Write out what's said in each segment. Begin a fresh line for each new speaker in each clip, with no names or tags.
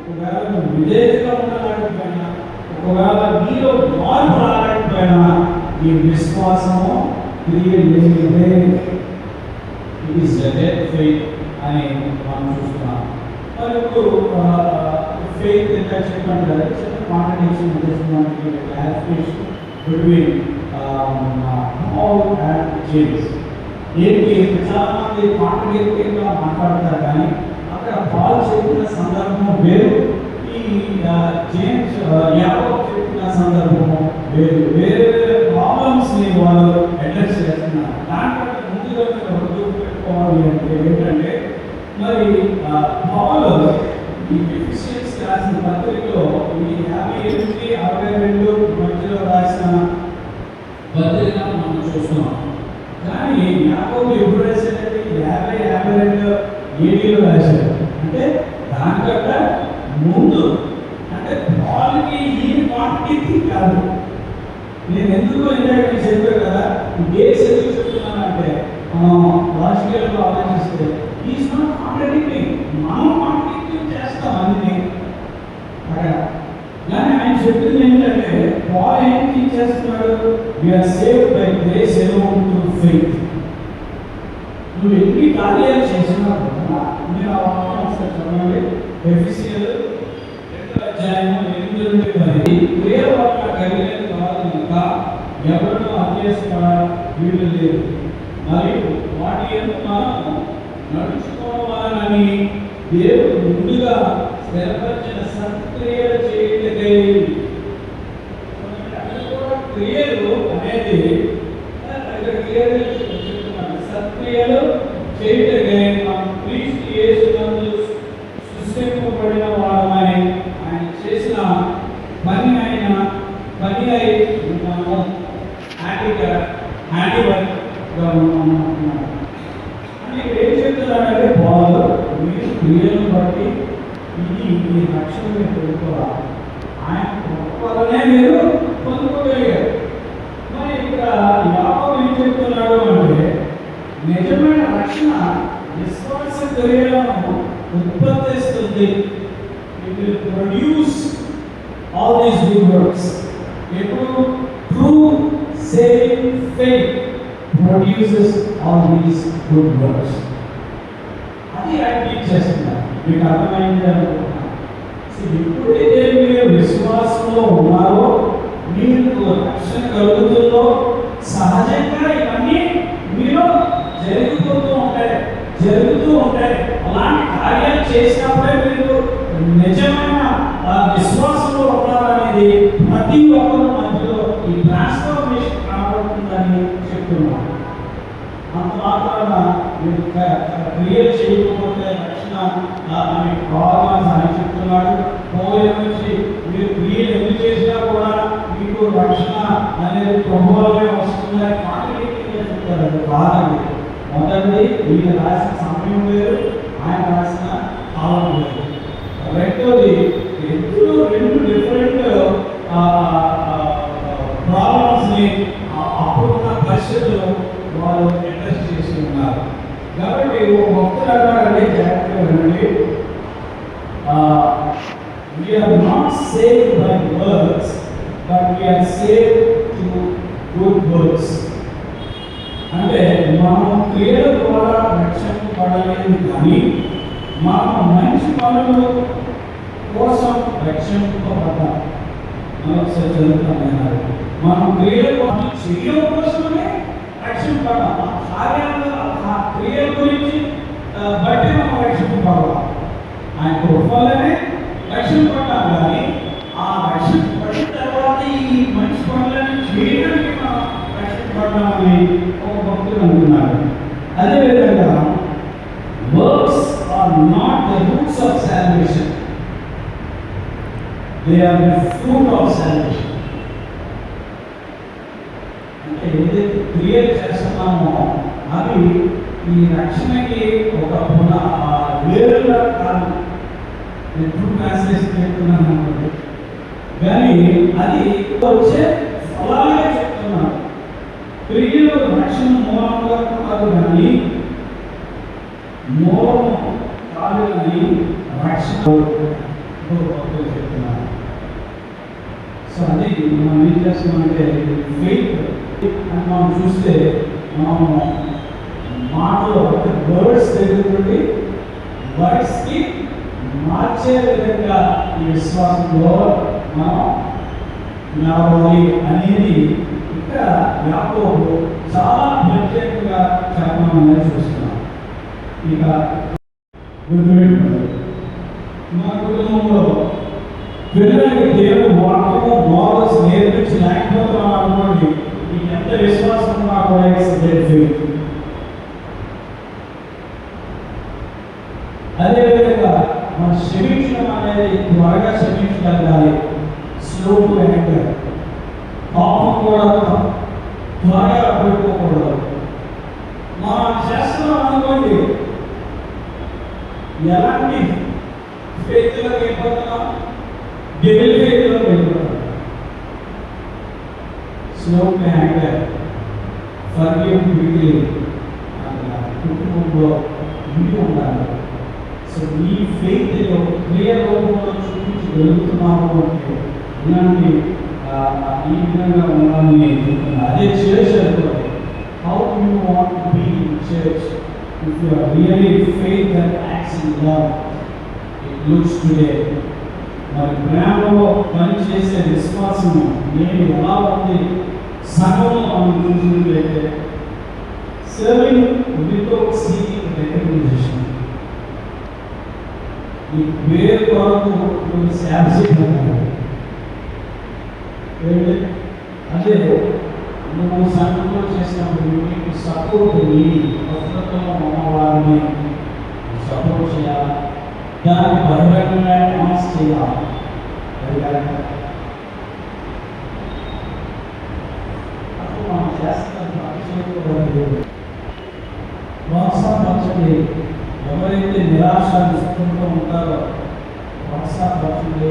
ఒకవేళ నువ్వు విధేయతగా ఉండలేకపోయినా, ఒకవేళ నీలో మార్పు రాలేకపోయినా, నీ విశ్వాసము క్రియలు లేనిదే ఇట్ ఈస్ డెడ్ ఫెయిత్ అని మనం చూస్తున్నాం. మరి ఇప్పుడు ఫెయిత్ ఎంత చెప్పండి కదా, చిన్న కాంట్రడిక్షన్ చేస్తున్నానికి clarification between Paul and James. ఏంటి చాలా మంది కాంట్రడిక్టివ్గా మాట్లాడతారు, కానీ అక్కడ పాల్ చెప్పిన సందర్భం వేరు, ఈ జేమ్స్ యాకోబు చెప్పిన సందర్భము వేరు. వేరే వేరే ప్రాబ్లమ్స్ని వాళ్ళు అడ్రస్ చేస్తున్నారు. దాంట్లో ముందుగా మీరు పెట్టుకోవాలి అంటే ఏంటంటే, మరి పాల్ ఈ ఎఫెసియన్స్ రాసిన పత్రికలో ఈ 58-62 మధ్యలో రాసిన పత్రిక మనం చూస్తున్నాం. కానీ యాకోబు ఎప్పుడు రాశాడంటే 50-52 AD రాశాడు. అంటే దానికంటే ముందు, అంటే పాల్కి ఈ క్వాంటిటీ కాదు. నేను ఎందుకు ఇందాక చెప్పాను కదా, డేస్ ఎందుకు చెప్తున్నానంటే లాజికల్గా ఆలోచిస్తే ఈజ్ నాట్ కాంట్రడిక్టింగ్. మనం కాంట్రడిక్టింగ్ చేస్తాం అన్ని అక్కడ. కానీ ఆయన చెప్పింది ఏంటంటే, పాల్ ఏం టీచ్ చేస్తున్నాడు, we are saved by grace alone through faith. నువ్వు ఎన్ని కార్యాలు చేసినా కూడా, మీరు ఆ వాక్యం ఒకసారి చదవండి, ఎఫెసీయులు 2:8-10. క్రియల వల్ల కలిగినది కాదు కనుక ఎవరినో అత్యాశపడ వీలు లేదు, మరియు వాటి యందు మనం నడుచుకోవాలని దేవుడు ముందుగా స్థిరపరిచిన సత్క్రియలు చేయటకై. క్రియలు అనేది క్రియలు చెప్తున్నాను, సత్క్రియలు చేయటకై మనం క్రీస్తు యేసునందు సృష్టింపబడిన వారమని ఆయన చేసిన పని అయి ఉన్నాము. హ్యాండీ వర్క్గా ఉన్నాము అని ఏం చెప్తున్నాడంటే, పాలు మీరు క్రియలను బట్టి ఇది ఈ రక్షణ మీరు పొందుకోవాలి, ఆయన వల్లనే మీరు పొందుకోగలిగారు. మరి ఇక్కడ యాకోబు ఏం చెప్తున్నాడు అంటే, నిజమైన రక్షణ విశ్వాస క్రియలను ఉత్పత్తిస్తుంది. It will produce all these good works. ఎప్పుడు true saving faith produces all these good works. అది ఆయన టీచ్ చేస్తున్నారు. మీకు అర్థమైంది అనుకుంటున్నాను. ఎప్పుడైతే మీరు విశ్వాసంలో ఉన్నారో, మీకు రక్షణ కలుగుతుందో, సహజంగా ఇవన్నీ మీలో జరుగుతూ ఉంటాయి. అలాంటి కార్యాలు చేసినప్పుడే మీరు నిజమైన విశ్వాసంలో ఉన్నారనేది ప్రతి ఒక్కరి మధ్యలో ఈ ట్రాన్స్ఫర్మేషన్ కనబడుతుందని చెప్తున్నాను. అంత మాత్రాన మీరు క్రియలు చేయకపోతే రక్షణ అని బాగా అని చెప్తున్నాడు. పోయే నుంచి మీరు క్రియలు ఎందుకు చేసినా కూడా మీకు రక్షణ అనేది ప్రభువులమే వస్తుందని కాంట్రడిక్టింగ్గా చెప్తారు. అది కాదండి. మొదటిది ఈయన రాసిన సమయం వేరు, ఆయన రాసిన కాలం వేరు. రెండోది రెండు డిఫరెంట్ ప్రాబ్లమ్స్ని అప్పుడున్న పరిస్థితుల్లో వాళ్ళు అడ్రస్ చేసి ఉన్నారు. కాబట్టి ఒక భక్తులు అన్నారంటే జాగ్రత్తగా వినండి, we are not saved by works, but we are saved to good works. అంటే మనం క్రియల ద్వారా రక్షింపబడలేదు, కానీ మనం మంచి పనుల కోసం రక్షింపబడ్డాం. ఒకసారి చదువుతాం, మనం క్రియల పనులు చేయడం కోసమే రక్షింపబడ్డాం. ఆ క్రియల గురించి బట్టి మనం రక్షింపబడాలి. ఆయన కృపలనే రక్షింపబడ్డాం, కానీ ఆ రక్షింపబడిన తర్వాత ఈ మంచి పనులను చేయడానికి మనం రక్షింపబడ్డామని ఒక భక్తులు అంటున్నారు. అదేవిధంగా works are not the roots of salvation, they are the fruit of salvation. అంటే ఏదైతే క్రియలు చేస్తున్నామో అవి ఈ రక్షణకి ఒక వేరుగా కాదు. ఎప్పుడు ట్రాన్స్లేషన్ చెప్తున్నాను అనుకోండి, కానీ అది వచ్చే ఫలాలే చెప్తున్నాను. క్రియలు రక్షణ మూలంగా కాదు, కానీ మూలము కాదు, కానీ రక్షణ భక్తులు చెప్తున్నారు. సో అది మనం ఏం చేస్తున్నామంటే ఫెయిత్ అని మనం చూస్తే మనము మాటలో వర్డ్స్ దగ్గరుండి వర్డ్స్కి మార్చే విధంగా ఈ విశ్వాసంలో మనం నడవాలి అనేది ఇక్కడ యాకోబు చాలా ప్రత్యేకంగా చెప్పడం అనేది చూస్తున్నాం. ఇక గుర్తుపెట్టుకోండి, మన కుటుంబంలో పిల్లలకి దేవుడు వాక్యము మోరల్స్ నేర్పించి లేకపోతున్నాం అనుకోండి, మీకు ఎంత విశ్వాసం ఉన్నా కూడా అదేవిధంగా మనం క్షమించడం అనేది త్వరగా క్షమించగలగాలి. స్లో టు యాంగర్, పాపం కూడా త్వరగా పడిపోకూడదు. మనం చేస్తున్నాం అనుకోండి, ఎలాంటి ఫెయిత్లో వెళ్ళిపోతున్నాం, డెవిల్ ఫెయిత్లో వెళ్ళిపోతున్నాం. Slow to anger, forgive quickly కుటుంబంలో ఇంటి ఉండాలి. సో ఈ ఫెయిత్ క్లియర్ రూపంలో చూపించగలుగుతున్నాము అంటే ఇలాంటి ఈ విధంగా ఉండాలని చెప్తున్నా. అదే చర్చ్ అనుకోండి, how you want to be in church if you are really faith that acts in love it looks today. మరి ప్రేమలో పనిచేసే విశ్వాసము నేను ఎలా ఉంది సంఘంలో మనం చూసినట్లయితే సర్వింగ్ వితౌట్ సీకింగ్ రికగ్నిషన్. ఈ పేరు కొరకు సేవ చేయగలరు. అదే నువ్వు సంఘంలో చేసినప్పుడు నీకు సపోర్ట్ అవసరంలో ఉన్న వారిని సపోర్ట్ చేయాలి, దాన్ని బహిరంగంగా అనౌన్స్ చేయాలి. అప్పుడు మనం చేస్తున్న ప్రోత్సాహపరచండి. ఎవరైతే నిరాశ నిస్పృహతో ఉంటారో ప్రోత్సాహపరచండి.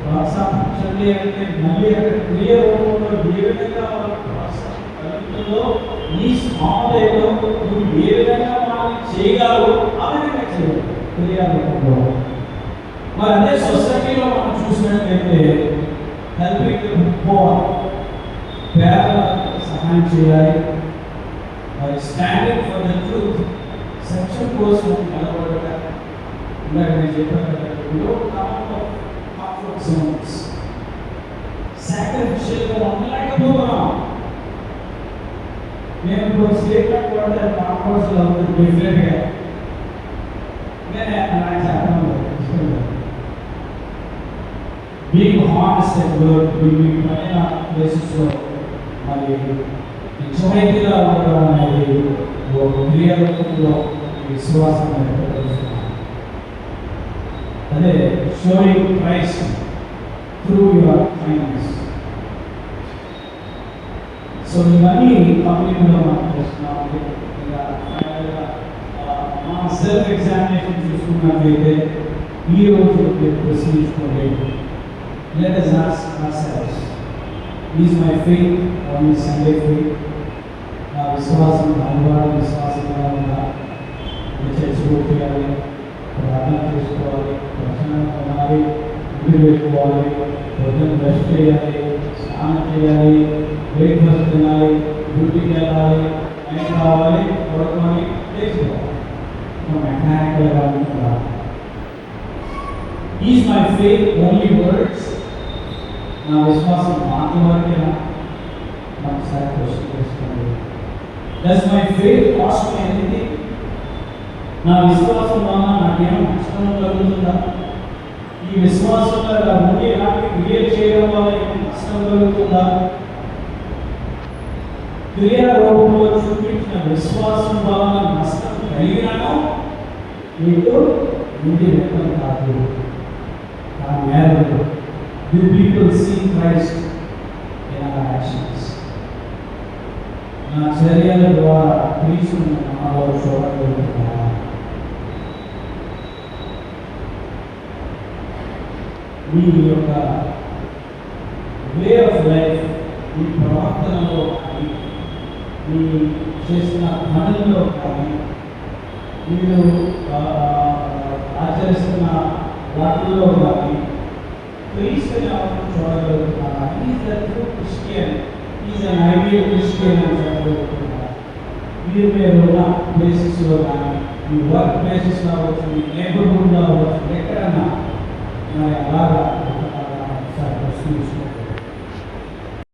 ప్రోత్సాహపరచండి అంటే మళ్ళీ అక్కడ క్రియ రూపంలో ఏ విధంగా వాళ్ళకి ప్రోత్సాహం కలుగుతుందో ఈ సమావేశంలో నువ్వు ఏ విధంగా వాళ్ళని చేయగలవు ఆ విధంగా చేయాలి క్రియా రూపంలో. మరి అదే సొసైటీలో మనం చూసినట్లయితే హెల్పింగ్ పోర్, పేదలకు సహాయం చేయాలి. మరి స్టాండింగ్ ఫర్ ద ట్రూత్, సత్యం కోసం నిలబడట. ఇందాక నేను చెప్పాను కదా, సాక్రిఫిషియల్గా ఉండలేకపోతున్నాం. నేను ఇప్పుడు స్టేట్మెంట్ పడితే కాంట్రవర్సల్ అవుతుంది డెఫినెట్గా. నేను నాకు చెప్పడం బీయింగ్ హానెస్ట్ అండ్ గుడ్, మీ పైన ప్లేసెస్లో మరి నిజమైనదిగా ఉండడం అనేది ఒక క్రియారూపంలో విశ్వాసం అదే showing Christ through your kindness. So ఇవన్నీ కంపెనీలో మనం చేస్తున్నాం. మన సెల్ఫ్ ఎగ్జామినేషన్ చూసుకున్నట్లయితే ఈ రోజు ప్రశ్నించుకోండి. Let us ask ourselves, is my faith only Sunday faith? నా విశ్వాసం అలవాటు విశ్వాసంగా ఉందా? చర్చకు చేయాలి, ప్రార్థన చేసుకోవాలి, ప్రశ్న కొనాలి, ఇంటికి వెళ్ళిపోవాలి, పొద్దున్న బ్రష్ చేయాలి, స్నానం చేయాలి, బ్రేక్ఫాస్ట్ తినాలి, డ్యూటీకి వెళ్ళాలి, నైట్ రావాలి, పడుకొని చేసుకోవాలి. మెకానికల్గా ఉంటుందా? Is my faith only words? నా విశ్వాసం మాటల వరకేనా? ఒకసారి క్వశ్చన్ చేసుకోండి. Does my faith cost me anything? నా విశ్వాసం వల్ల నాకేమో నష్టం కలుగుతుందా? ఈ విశ్వాసంలో ఉండి నాకు క్రియేట్ చేయడం వల్ల ఏమైనా నష్టం కలుగుతుందా? క్రియా రూపంలో చూపించిన విశ్వాసం వలన నష్టం కలిగినను మీకు ఇంటి వ్యక్తం కాదు. ఆ మేరకు do people see Christ in our actions? నా చర్యల ద్వారా క్రీస్తును మనలో చూడగలుగుతున్నారా? మీ యొక్క వే ఆఫ్ లైఫ్, మీ ప్రవర్తనలో కానీ, మీ చేసిన పనుల్లో కానీ, మీరు ఆచరిస్తున్న వాటిల్లో కానీ క్రీస్తుని ఎవరు చూడగలుగుతున్నారు? Is the true Christian, is an ideal Christian అని చెప్పగలుగుతున్నారు. మీరు ఉన్న ప్లేసెస్లో కానీ, మీ వర్క్ ప్లేసెస్లో అవ్వచ్చు, మీ నేబర్హుడ్లో అవ్వచ్చు, ఎక్కడన్నా మరి అలాగా